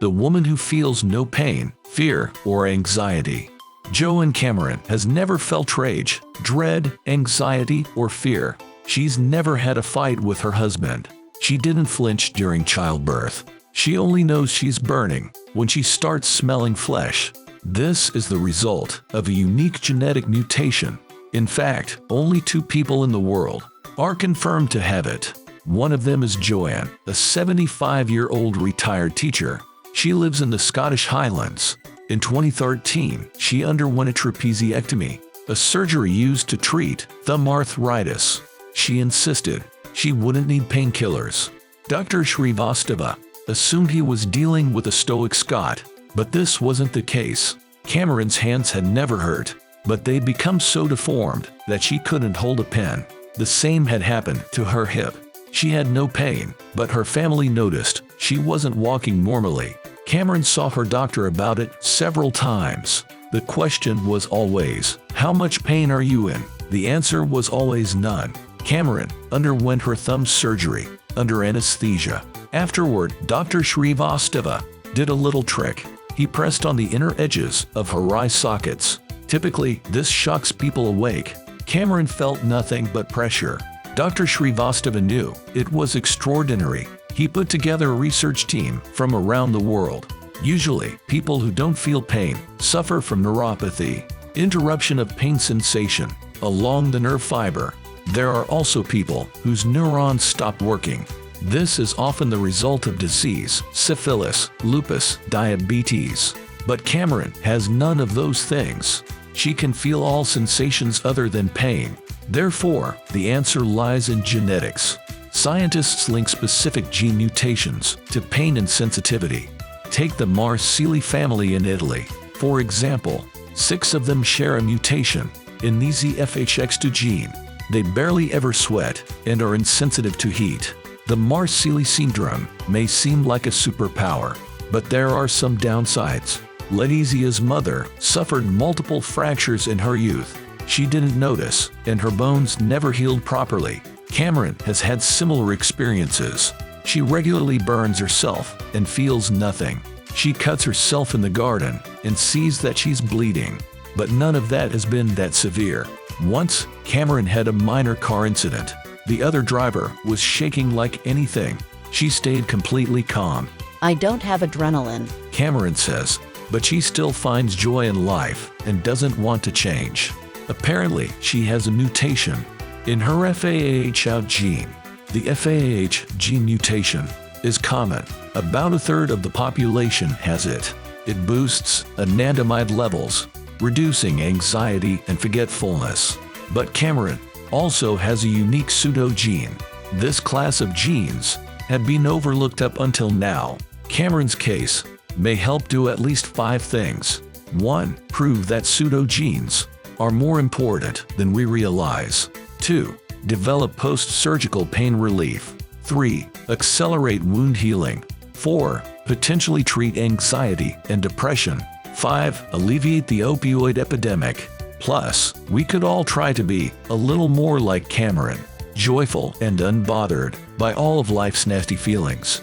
the woman who feels no pain, fear, or anxiety. Joanne Cameron has never felt rage, dread, anxiety, or fear. She's never had a fight with her husband. She didn't flinch during childbirth. She only knows she's burning when she starts smelling flesh. This is the result of a unique genetic mutation. In fact, only 2 people in the world are confirmed to have it. One of them is Joanne, a 75-year-old retired teacher. She lives in the Scottish Highlands. In 2013, she underwent a trapeziectomy, a surgery used to treat thumb arthritis. She insisted she wouldn't need painkillers. Dr. Shrivastava assumed he was dealing with a stoic Scot, but this wasn't the case. Cameron's hands had never hurt, but they'd become so deformed that she couldn't hold a pen. The same had happened to her hip. She had no pain, but her family noticed she wasn't walking normally. Cameron saw her doctor about it several times. The question was always, "How much pain are you in?" The answer was always none. Cameron underwent her thumb surgery under anesthesia. Afterward, Dr. Shrivastava did a little trick. He pressed on the inner edges of her eye sockets. Typically, this shocks people awake. Cameron felt nothing but pressure. Dr. Shrivastava knew it was extraordinary. He put together a research team from around the world. Usually, people who don't feel pain suffer from neuropathy, interruption of pain sensation along the nerve fiber. There are also people whose neurons stop working. This is often the result of disease, syphilis, lupus, diabetes. But Cameron has none of those things. She can feel all sensations other than pain. Therefore, the answer lies in genetics. Scientists link specific gene mutations to pain and sensitivity. Take the Mars-Seeley family in Italy. For example, 6 of them share a mutation in the ZFHX2 gene. They barely ever sweat and are insensitive to heat. The Mars-Seeley syndrome may seem like a superpower, but there are some downsides. Letizia's mother suffered multiple fractures in her youth. She didn't notice, and her bones never healed properly. Cameron has had similar experiences. She regularly burns herself and feels nothing. She cuts herself in the garden and sees that she's bleeding. But none of that has been that severe. Once, Cameron had a minor car incident. The other driver was shaking like anything. She stayed completely calm. "I don't have adrenaline," Cameron says, but she still finds joy in life and doesn't want to change. Apparently, she has a mutation in her FAAH gene. The FAAH gene mutation is common. About a third of the population has it. It boosts anandamide levels, reducing anxiety and forgetfulness. But Cameron also has a unique pseudogene. This class of genes had been overlooked up until now. Cameron's case may help do at least 5 things. 1. Prove that pseudogenes are more important than we realize. 2. Develop post-surgical pain relief. 3. Accelerate wound healing. 4. Potentially treat anxiety and depression. 5. Alleviate the opioid epidemic. Plus, we could all try to be a little more like Cameron, joyful and unbothered by all of life's nasty feelings.